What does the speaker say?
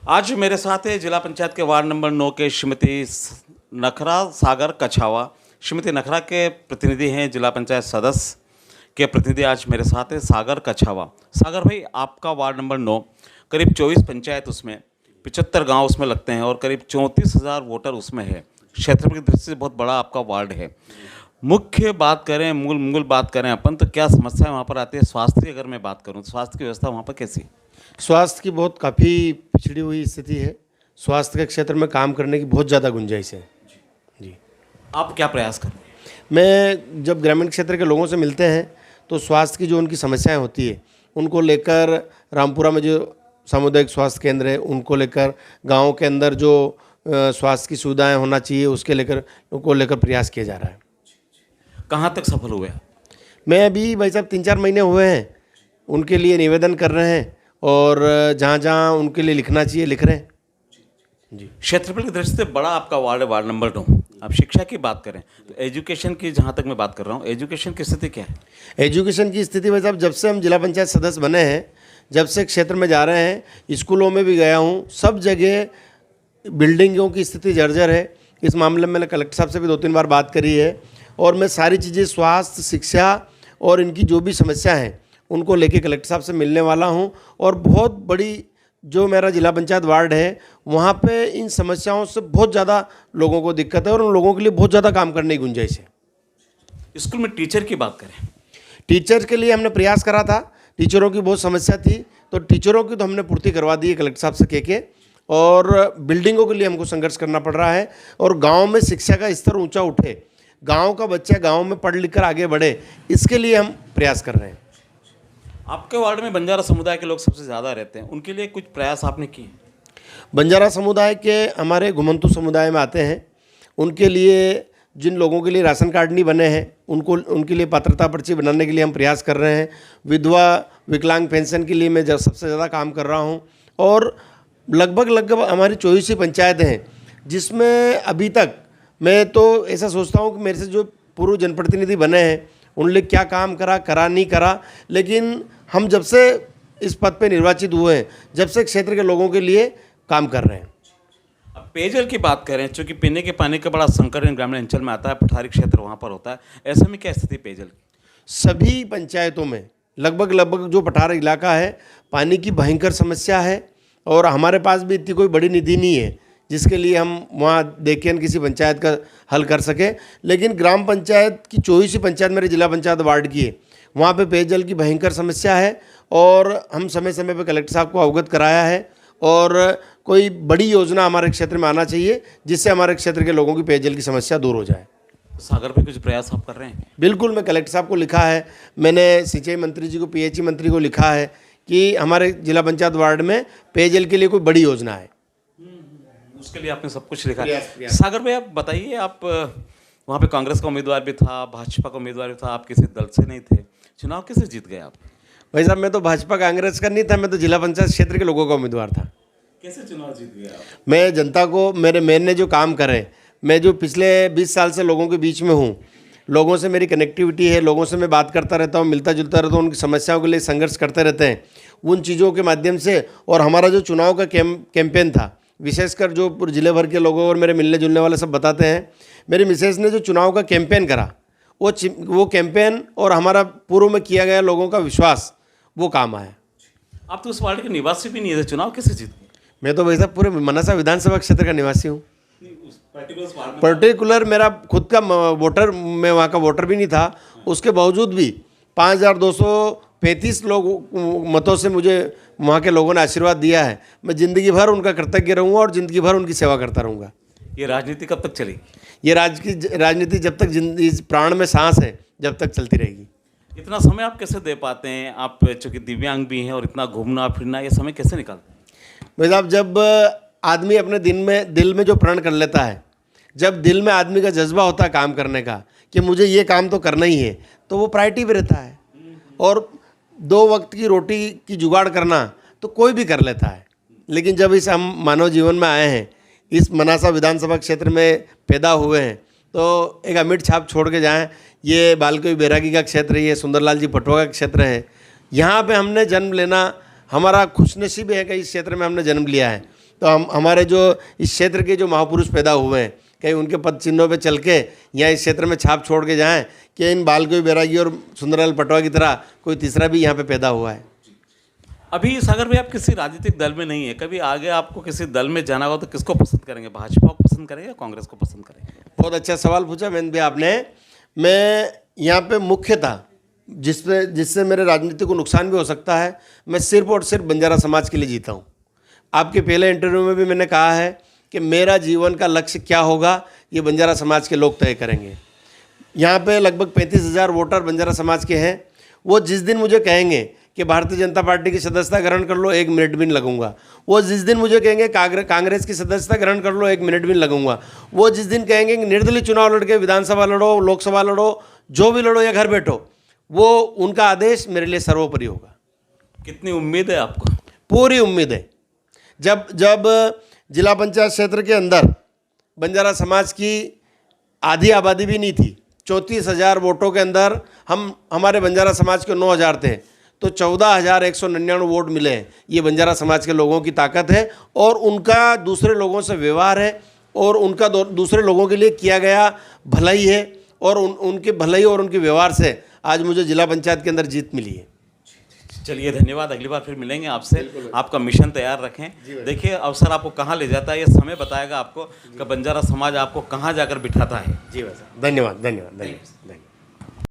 आज मेरे साथ है जिला पंचायत के वार्ड नंबर 9 के श्रीमती नखरा सागर कछावा। श्रीमती नखरा के प्रतिनिधि हैं जिला पंचायत सदस्य के प्रतिनिधि आज मेरे साथ है सागर कछावा। सागर भाई, आपका वार्ड नंबर 9 करीब 24 पंचायत उसमें 75 गांव उसमें लगते हैं और करीब 34,000 वोटर उसमें है। क्षेत्र की दृष्टि से बहुत बड़ा आपका वार्ड है। मुख्य बात करें, मूल बात करें अपन, तो क्या समस्या वहाँ पर आती है? स्वास्थ्य की अगर मैं बात करूँ तो स्वास्थ्य की व्यवस्था वहाँ पर कैसी? स्वास्थ्य की बहुत काफ़ी पिछड़ी हुई स्थिति है। स्वास्थ्य के क्षेत्र में काम करने की बहुत ज़्यादा गुंजाइश है। जी, आप क्या प्रयास कर रहे हैं? मैं जब ग्रामीण क्षेत्र के लोगों से मिलते हैं तो स्वास्थ्य की जो उनकी समस्याएं होती है उनको लेकर रामपुरा में जो सामुदायिक स्वास्थ्य केंद्र है उनको लेकर, गाँव के अंदर जो स्वास्थ्य की सुविधाएँ होना चाहिए उसके लेकर प्रयास किया जा रहा है। कहाँ तक सफल हुए? मैं अभी भाई साहब 3-4 महीने हुए हैं, उनके लिए निवेदन कर रहे हैं और जहाँ जहाँ उनके लिए लिखना चाहिए लिख रहे हैं। जी, क्षेत्रफल की दृष्टि से बड़ा आपका वार्ड है, वार्ड नंबर 9। अब शिक्षा की बात करें तो एजुकेशन की, जहाँ तक मैं बात कर रहा हूँ, एजुकेशन की स्थिति क्या है? एजुकेशन की स्थिति भाई साहब, जब से हम जिला पंचायत सदस्य बने हैं, जब से क्षेत्र में जा रहे हैं, स्कूलों में भी गया हूँ, सब जगह बिल्डिंगों की स्थिति जर्जर है। इस मामले में मैंने कलेक्टर साहब से भी 2-3 बार बात करी है और मैं सारी चीज़ें स्वास्थ्य, शिक्षा और इनकी जो भी समस्या हैं उनको लेके कलेक्टर साहब से मिलने वाला हूं। और बहुत बड़ी जो मेरा जिला पंचायत वार्ड है वहाँ पे इन समस्याओं से बहुत ज़्यादा लोगों को दिक्कत है और उन लोगों के लिए बहुत ज़्यादा काम करने की गुंजाइश है। स्कूल में टीचर की बात करें, टीचर के लिए हमने प्रयास करा था, टीचरों की बहुत समस्या थी, तो टीचरों की तो हमने पूर्ति करवा दी है कलेक्टर साहब से कह के। और बिल्डिंगों के लिए हमको संघर्ष करना पड़ रहा है और गाँव में शिक्षा का स्तर ऊँचा उठे, गाँव का बच्चा गाँव में पढ़ लिख कर आगे बढ़े, इसके लिए हम प्रयास कर रहे हैं। आपके वार्ड में बंजारा समुदाय के लोग सबसे ज़्यादा रहते हैं, उनके लिए कुछ प्रयास आपने किए? बंजारा समुदाय के हमारे घुमंतु समुदाय में आते हैं, उनके लिए, जिन लोगों के लिए राशन कार्ड नहीं बने हैं उनके लिए पात्रता पर्ची बनाने के लिए हम प्रयास कर रहे हैं। विधवा विकलांग पेंशन के लिए मैं सबसे ज़्यादा काम कर रहा हूं। और लगभग हमारी 24 पंचायत हैं जिसमें अभी तक मैं तो ऐसा सोचता हूं कि मेरे से जो पूर्व जनप्रतिनिधि बने हैं उनने क्या काम करा नहीं करा, लेकिन हम जब से इस पद पे निर्वाचित हुए हैं, जब से क्षेत्र के लोगों के लिए काम कर रहे हैं। अब पेयजल की बात करें, चूँकि पीने के पानी का बड़ा संकट ग्रामीण अंचल में आता है, पठारी क्षेत्र वहाँ पर होता है, ऐसे में क्या स्थिति पेयजल की? सभी पंचायतों में लगभग जो पठार इलाका है पानी की भयंकर समस्या है और हमारे पास भी इतनी कोई बड़ी निधि नहीं है जिसके लिए हम वहाँ देखें किसी पंचायत का हल कर सकें। लेकिन ग्राम पंचायत की 24 पंचायत मेरे जिला पंचायत वार्ड की है, वहाँ पे पेयजल की भयंकर समस्या है और हम समय समय पे कलेक्टर साहब को अवगत कराया है और कोई बड़ी योजना हमारे क्षेत्र में आना चाहिए जिससे हमारे क्षेत्र के लोगों की पेयजल की समस्या दूर हो जाए। सागर पे कुछ प्रयास आप कर रहे हैं? बिल्कुल, मैं कलेक्टर साहब को लिखा है, मैंने सिंचाई मंत्री जी को, पीएचई मंत्री को लिखा है कि हमारे जिला पंचायत वार्ड में पेयजल के लिए कोई बड़ी योजना है। उसके लिए आपने सब कुछ लिखा है। सागर भाई, आप बताइए, आप वहाँ पे कांग्रेस का उम्मीदवार भी था, भाजपा का उम्मीदवार भी था, आप किसी दल से नहीं थे, चुनाव कैसे जीत गए आप? भाई साहब, मैं तो भाजपा कांग्रेस का नहीं था, मैं तो जिला पंचायत क्षेत्र के लोगों का उम्मीदवार था। कैसे चुनाव जीत गए आप? मैं जनता को, मैंने जो काम करे, मैं जो पिछले 20 साल से लोगों के बीच में हूँ, लोगों से मेरी कनेक्टिविटी है, लोगों से मैं बात करता रहता हूँ, मिलता जुलता रहता हूँ, उनकी समस्याओं के लिए संघर्ष करते रहते हैं, उन चीज़ों के माध्यम से। और हमारा जो चुनाव का कैंपेन था, विशेषकर जो जिले भर के लोगों और मेरे मिलने जुलने वाले सब बताते हैं, मेरी मिसेज ने जो चुनाव का कैंपेन करा, वो कैंपेन और हमारा पूर्व में किया गया लोगों का विश्वास, वो काम आया। आप तो उस वार्ड के निवासी भी नहीं थे, चुनाव कैसे जीत गए? मैं तो वैसा पूरे मनसा विधानसभा क्षेत्र का निवासी हूँ। पर्टिकुलर मेरा खुद का वोटर, मैं वहाँ का वोटर भी नहीं था, उसके बावजूद भी 5,235 लोग मतों से मुझे वहाँ के लोगों ने आशीर्वाद दिया है। मैं ज़िंदगी भर उनका कृतज्ञ रहूँगा और ज़िंदगी भर उनकी सेवा करता रहूँगा। ये राजनीति कब तक चलेगी? ये राजनीति जब तक जिंदगी प्राण में सांस है, जब तक चलती रहेगी। इतना समय आप कैसे दे पाते हैं? आप चूँकि दिव्यांग भी हैं और इतना घूमना फिरना, ये समय कैसे निकालते हैं? भाई साहब, जब आदमी अपने दिल में जो प्रण कर लेता है, जब दिल में आदमी का जज्बा होता है काम करने का कि मुझे ये काम तो करना ही है, तो वो प्रायोरिटी पे रहता है। और 2 वक्त की रोटी की जुगाड़ करना तो कोई भी कर लेता है, लेकिन जब इस हम मानव जीवन में आए हैं, इस मनासा विधानसभा क्षेत्र में पैदा हुए हैं, तो एक अमिट छाप छोड़ के जाएं। ये बालकोई बैरागी का क्षेत्र है, ये सुंदरलाल जी पटवा का क्षेत्र है, यहाँ पे हमने जन्म लेना हमारा खुशनसीब है कि इस क्षेत्र में हमने जन्म लिया है। तो हम हमारे जो इस क्षेत्र के जो महापुरुष पैदा हुए हैं, कहीं उनके पद चिन्हों पे चल के यहाँ इस क्षेत्र में छाप छोड़ के जाएं कि इन बालकोई बैरागी और सुंदरलाल पटवा की तरह कोई तीसरा भी यहाँ पे पैदा हुआ है। अभी सागर भाई आप किसी राजनीतिक दल में नहीं है, कभी आगे आपको किसी दल में जाना हो तो किसको पसंद करेंगे, भाजपा को पसंद करेंगे या कांग्रेस को पसंद करेंगे? बहुत अच्छा सवाल पूछा महेंद्र भाई आपने। मैं यहाँ पे मुख्यतः जिससे मेरे राजनीति को नुकसान भी हो सकता है, मैं सिर्फ और सिर्फ बंजारा समाज के लिए जीता हूँ। आपके पहले इंटरव्यू में भी मैंने कहा है कि मेरा जीवन का लक्ष्य क्या होगा ये बंजारा समाज के लोग तय करेंगे। यहाँ पे लगभग 35,000 वोटर बंजारा समाज के हैं। वो जिस दिन मुझे कहेंगे कि भारतीय जनता पार्टी की सदस्यता ग्रहण कर लो, 1 मिनट भी नहीं लगूंगा। वो जिस दिन मुझे कहेंगे कांग्रेस की सदस्यता ग्रहण कर लो, 1 मिनट भी नहीं लगूंगा। वो जिस दिन कहेंगे कि निर्दलीय चुनाव लड़के विधानसभा लड़ो, लोकसभा लड़ो, जो भी लड़ो या घर बैठो, वो उनका आदेश मेरे लिए सर्वोपरि होगा। कितनी उम्मीद है आपको? पूरी उम्मीद है। जब जिला पंचायत क्षेत्र के अंदर बंजारा समाज की आधी आबादी भी नहीं थी, 34,000 वोटों के अंदर हमारे बंजारा समाज के 9,000 थे, तो 14,199 वोट मिले हैं। ये बंजारा समाज के लोगों की ताकत है और उनका दूसरे लोगों से व्यवहार है और उनका दूसरे लोगों के लिए किया गया भलाई है और उनके भलाई और उनके व्यवहार से आज मुझे जिला पंचायत के अंदर जीत मिली है। चलिए धन्यवाद, अगली बार फिर मिलेंगे आपसे। आपका मिशन तैयार रखें। देखिए अवसर आपको कहाँ ले जाता है ये समय बताएगा आपको कि बंजारा समाज आपको कहाँ जाकर बिठाता है। जी वैसा धन्यवाद धन्यवाद धन्यवाद धन्यवाद।